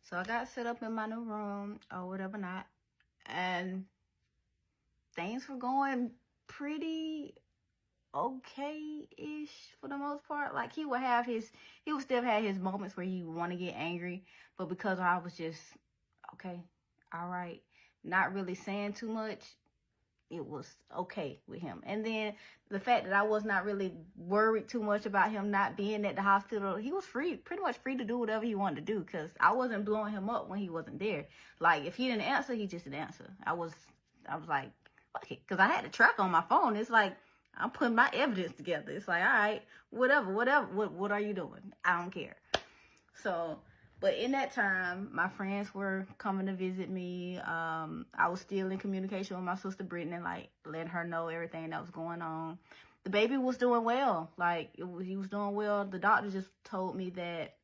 So I got set up in my new room or whatever not, and things were going pretty okay-ish for the most part. Like he would still have his moments where he would want to get angry, but because I was just okay, all right, not really saying too much, it was okay with him. And then the fact that I was not really worried too much about him not being at the hospital, he was pretty much free to do whatever he wanted to do, because I wasn't blowing him up when he wasn't there. Like if he didn't answer, he just didn't answer. I was like, fuck it, because I had the track on my phone. It's like I'm putting my evidence together. It's like, all right, whatever, what are you doing? I don't care. So, but in that time, my friends were coming to visit me. I was still in communication with my sister Brittany, like letting her know everything that was going on. The baby was doing well. He was doing well. The doctor just told me that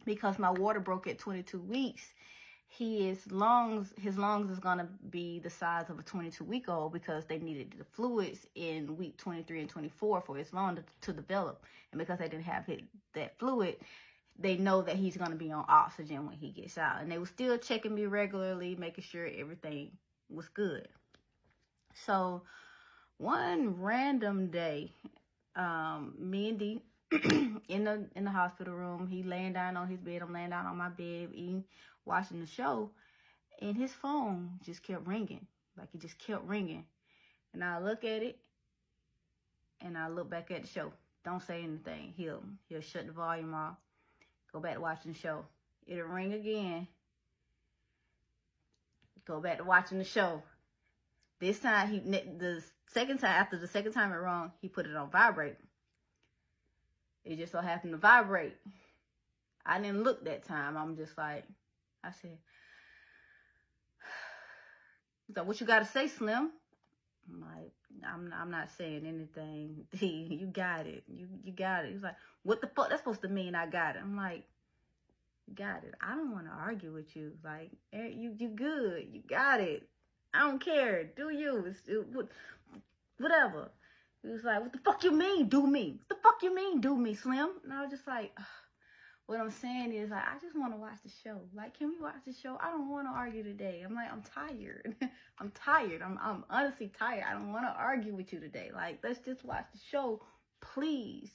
because my water broke at 22 weeks, his lungs is gonna be the size of a 22-week-old, because they needed the fluids in week 23 and 24 for his lung to develop, and because they didn't have that fluid, they know that he's going to be on oxygen when he gets out. And they were still checking me regularly, making sure everything was good. So one random day, me and D in the hospital room, he laying down on his bed, I'm laying down on my bed, eating, watching the show, and his phone just kept ringing. Like it just kept ringing. And I look at it, and I look back at the show. Don't say anything. He'll shut the volume off. Go back to watching the show. It'll ring again. Go back to watching the show. This time, the second time it rung, he put it on vibrate. It just so happened to vibrate. I didn't look that time. I'm just like, I said, he's like, what you got to say, Slim? I'm like, I'm not saying anything. You got it. You got it. He's like, what the fuck that's supposed to mean? I got it. I'm like, got it. I don't want to argue with you. Like, you good. You got it. I don't care. Do you? Whatever. He was like, what the fuck you mean, do me? What the fuck you mean, do me, Slim? And I was just like, ugh. What I'm saying is, like, I just want to watch the show. Like, can we watch the show? I don't want to argue today. I'm like, I'm tired. I'm tired. I'm honestly tired. I don't want to argue with you today. Like, let's just watch the show, please.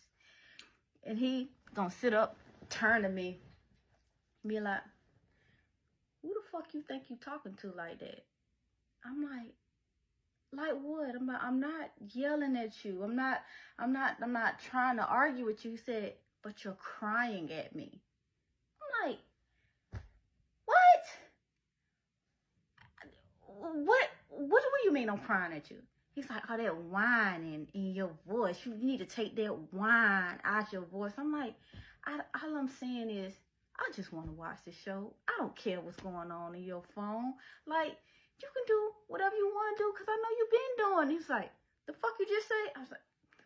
And he gonna sit up, turn to me, be like, who the fuck you think you talking to like that? I'm like what? I'm not yelling at you. I'm not trying to argue with you. He said, but you're crying at me. I'm like, what do you mean I'm crying at you? He's like, oh, that whining in your voice. You need to take that whine out your voice. I'm like, all I'm saying is, I just want to watch the show. I don't care what's going on in your phone. Like, you can do whatever you want to do, because I know you've been doing. He's like, the fuck you just say? I was like,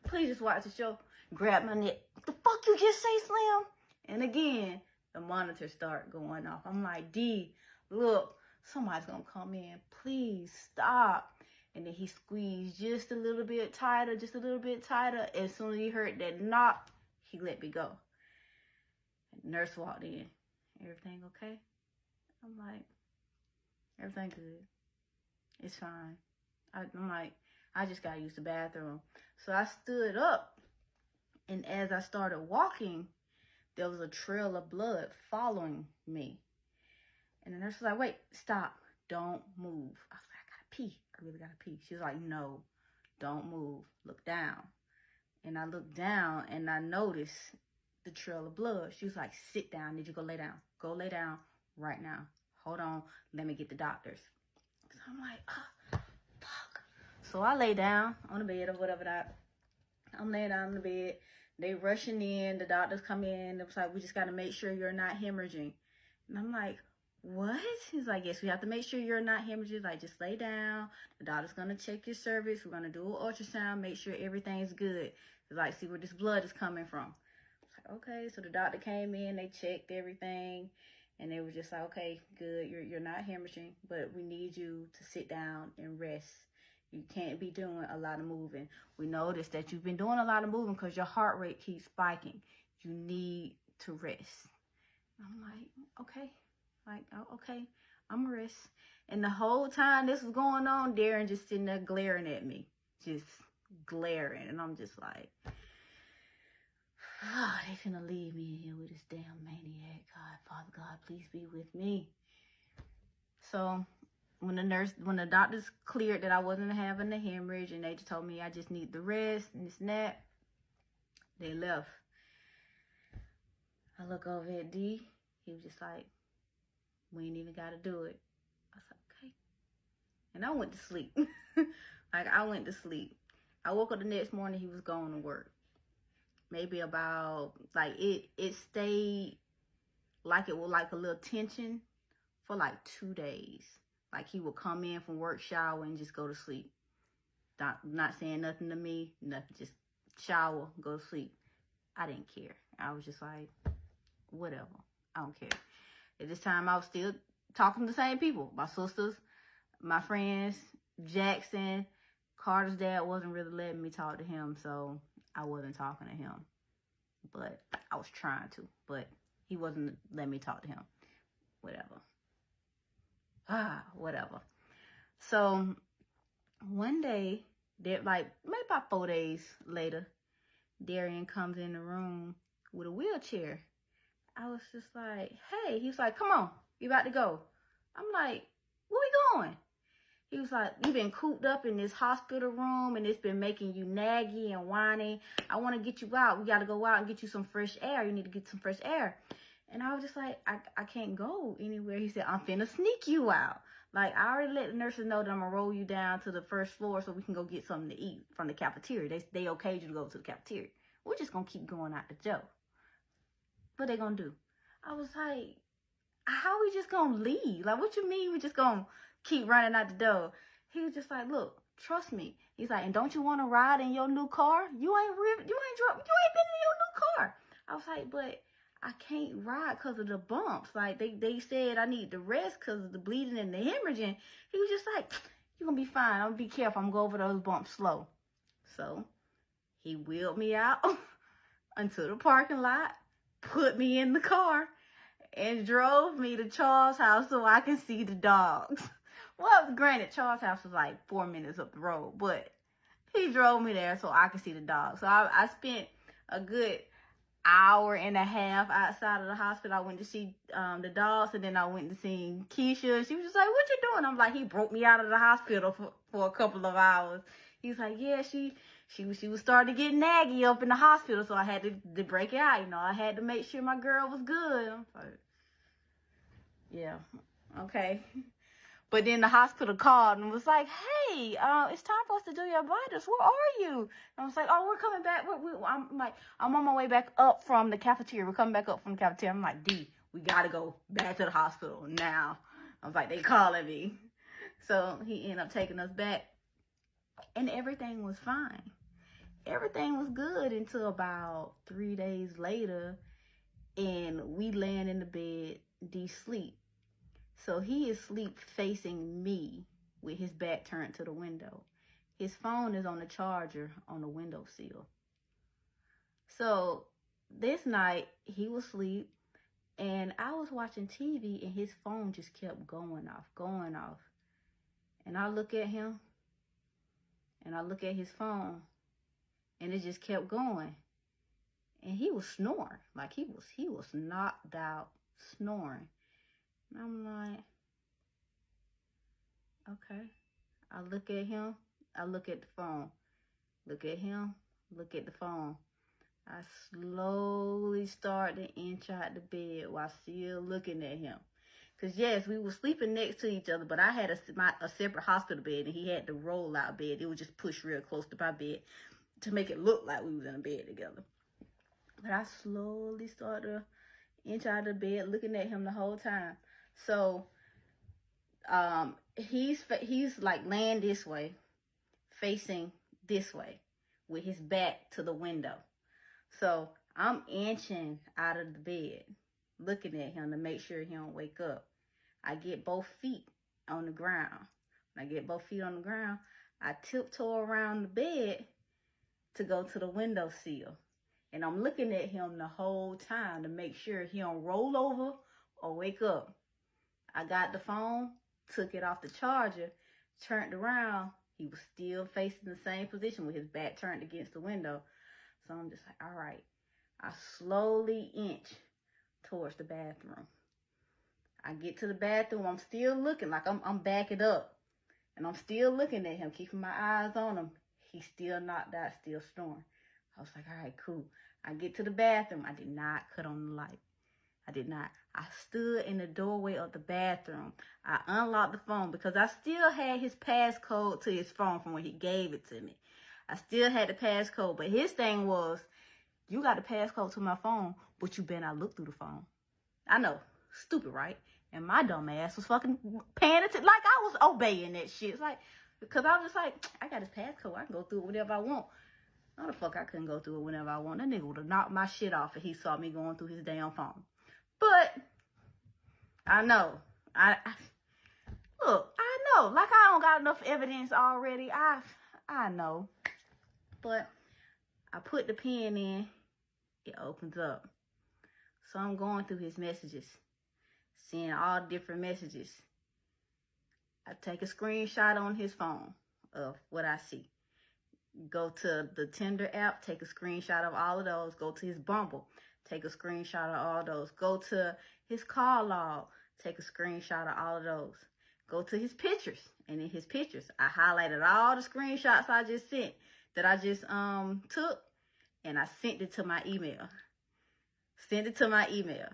please just watch the show. Grab my neck. What the fuck you just say, Slim? And again, the monitors start going off. I'm like, D, look, somebody's going to come in. Please stop. And then he squeezed just a little bit tighter, just a little bit tighter. As soon as he heard that knock, he let me go. Nurse walked in. Everything okay? I'm like, everything good. It's fine. I'm like, I just gotta use the bathroom. So I stood up, and as I started walking, there was a trail of blood following me. And the nurse was like, wait, stop. Don't move. I was like, I gotta pee. I really gotta pee. She was like, no, don't move. Look down. And I looked down, and I noticed the trail of blood. She was like, sit down. Need you go lay down. Go lay down right now. Hold on. Let me get the doctors. So I'm like, oh, fuck. So I lay down on the bed or whatever that. I'm laying down on the bed. They rushing in. The doctors come in. It was like, we just got to make sure you're not hemorrhaging. And I'm like, what? He's like, yes, we have to make sure you're not hemorrhaging. Like, just lay down. The doctor's going to check your cervix. We're going to do an ultrasound, make sure everything's good. It's like, see where this blood is coming from. Like, okay, so the doctor came in, they checked everything, and they were just like, okay, good, you're not hemorrhaging, but we need you to sit down and rest. You can't be doing a lot of moving. We noticed that you've been doing a lot of moving because your heart rate keeps spiking. You need to rest. I'm like, okay, Like, oh, okay, I'm gonna rest. And the whole time this was going on, Darren just sitting there glaring at me. Just glaring. And I'm just like, oh, they finna leave me in here with this damn maniac. God, Father God, please be with me. So when the doctors cleared that I wasn't having a hemorrhage and they just told me I just need the rest and this and that, they left. I look over at D. He was just like, we ain't even got to do it. I was like, okay. And I went to sleep. Like, I went to sleep. I woke up the next morning, he was going to work. Maybe about, like, it stayed like it was like a little tension for like 2 days. Like, he would come in from work, shower, and just go to sleep. Not saying nothing to me, nothing, just shower, go to sleep. I didn't care. I was just like, whatever. I don't care. At this time, I was still talking to the same people. My sisters, my friends, Jackson. Carter's dad wasn't really letting me talk to him, so I wasn't talking to him. But I was trying to, but he wasn't letting me talk to him. Whatever. Whatever. So one day, like maybe about 4 days later, Darian comes in the room with a wheelchair. I was just like, hey, he was like, come on, you about to go. I'm like, where we going? He was like, you've been cooped up in this hospital room and it's been making you naggy and whiny. I want to get you out. We got to go out and get you some fresh air. You need to get some fresh air. And I was just like, I can't go anywhere. He said, I'm finna sneak you out. Like, I already let the nurses know that I'm going to roll you down to the first floor so we can go get something to eat from the cafeteria. They okayed you to go to the cafeteria. We're just going to keep going out to Joe. What they going to do? I was like, how we just going to leave? Like, what you mean we just going to keep running out the door? He was just like, look, trust me. He's like, and don't you want to ride in your new car? You ain't been in your new car. I was like, but I can't ride because of the bumps. Like, they said I need to rest because of the bleeding and the hemorrhaging. He was just like, you're going to be fine. I'm going to be careful. I'm going to go over those bumps slow. So he wheeled me out into the parking lot, put me in the car, and drove me to Charles' house so I can see the dogs. Well, granted, Charles' house was like 4 minutes up the road, but he drove me there so I could see the dogs. So I spent a good hour and a half outside of the hospital. I went to see the dogs, and then I went to see Keisha. She was just like, what you doing? I'm like, he broke me out of the hospital for a couple of hours. He was like, yeah, she was starting to get naggy up in the hospital, so I had to break it out. You know, I had to make sure my girl was good. I'm like, yeah, okay. But then the hospital called and was like, hey, it's time for us to do your vitals. Where are you? And I was like, oh, we're coming back. I'm on my way back up from the cafeteria. We're coming back up from the cafeteria. I'm like, D, we got to go back to the hospital now. I was like, they calling me. So he ended up taking us back. And everything was fine. Everything was good until about 3 days later. And we laying in the bed, D sleep. So he is asleep facing me with his back turned to the window. His phone is on the charger on the windowsill. So this night he was asleep and I was watching TV and his phone just kept going off. And I look at him and I look at his phone and it just kept going. And he was snoring. Like he was knocked out snoring. And I'm like, okay. I look at him. I look at the phone. Look at him. Look at the phone. I slowly start to inch out the bed while still looking at him. Because, yes, we were sleeping next to each other, but I had a separate hospital bed, and he had the roll-out bed. It was just pushed real close to my bed to make it look like we was in a bed together. But I slowly started to inch out of the bed, looking at him the whole time. So he's like laying this way, facing this way, with his back to the window. So I'm inching out of the bed, looking at him to make sure he don't wake up. I get both feet on the ground. When I get both feet on the ground, I tiptoe around the bed to go to the windowsill. And I'm looking at him the whole time to make sure he don't roll over or wake up. I got the phone, took it off the charger, turned around. He was still facing the same position with his back turned against the window. So I'm just like, all right. I slowly inch towards the bathroom. I get to the bathroom. I'm still looking like I'm backing up. And I'm still looking at him, keeping my eyes on him. He's still knocked out, still snoring. I was like, all right, cool. I get to the bathroom. I did not cut on the light. I did not. I stood in the doorway of the bathroom. I unlocked the phone because I still had his passcode to his phone from when he gave it to me. I still had the passcode, but his thing was, you got the passcode to my phone, but you better not look through the phone. I know, stupid, right? And my dumb ass was fucking paying attention, like I was obeying that shit. It's like, because I was just like, I got his passcode. I can go through it whenever I want. No, the fuck I couldn't go through it whenever I want. That nigga would have knocked my shit off if he saw me going through his damn phone. But I know. Look, I know. Like I don't got enough evidence already. I know. But I put the pen in. It opens up. So I'm going through his messages, seeing all different messages. I take a screenshot on his phone of what I see. Go to the Tinder app, take a screenshot of all of those. Go to his Bumble, take a screenshot of all those. Go to his call log, take a screenshot of all of those. Go to his pictures, and in his pictures, I highlighted all the screenshots I just sent, that I just took, and I sent it to my email. Send it to my email.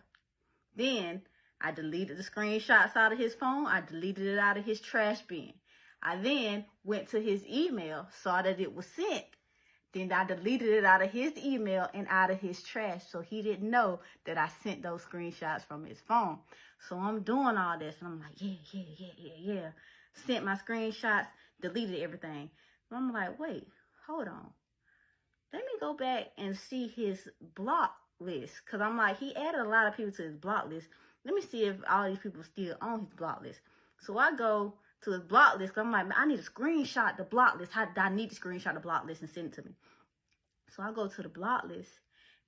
Then I deleted the screenshots out of his phone. I deleted it out of his trash bin. I then went to his email, saw that it was sent. Then I deleted it out of his email and out of his trash, so he didn't know that I sent those screenshots from his phone. So I'm doing all this, and I'm like, yeah. Sent my screenshots, deleted everything. And I'm like, wait, hold on. Let me go back and see his block list, because I'm like, he added a lot of people to his block list. Let me see if all these people still on his block list. So I go to his block list. I'm like, I need to screenshot the block list. I need to screenshot the block list and send it to me. So I go to the block list,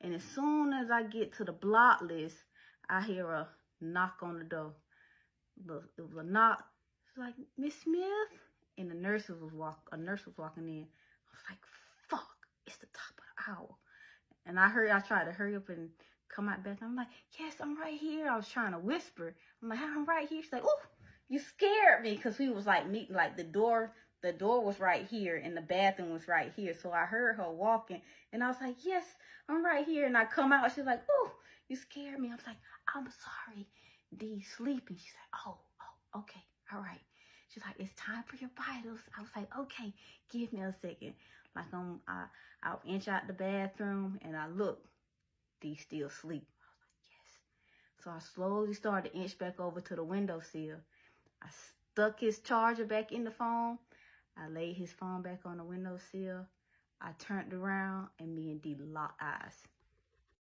and as soon as I get to the block list, I hear a knock on the door. It was a knock. It's like, Miss Smith, and a nurse was walking in. I was like, fuck, it's the top of the hour. And I tried to hurry up and come out back. I'm like, yes, I'm right here. I was trying to whisper. I'm like, I'm right here. She's like, oh, you scared me, because we was like meeting, like the door was right here and the bathroom was right here. So I heard her walking, and I was like, yes, I'm right here. And I come out, she's like, oh, you scared me. I was like, I'm sorry, Dee's sleeping. She's like, oh, okay, all right. She's like, it's time for your vitals. I was like, okay, give me a second. Like I'll inch out the bathroom, and I look, Dee's still asleep. I was like, yes. So I slowly started to inch back over to the windowsill. I stuck his charger back in the phone. I laid his phone back on the windowsill. I turned around, and me and Dee locked eyes.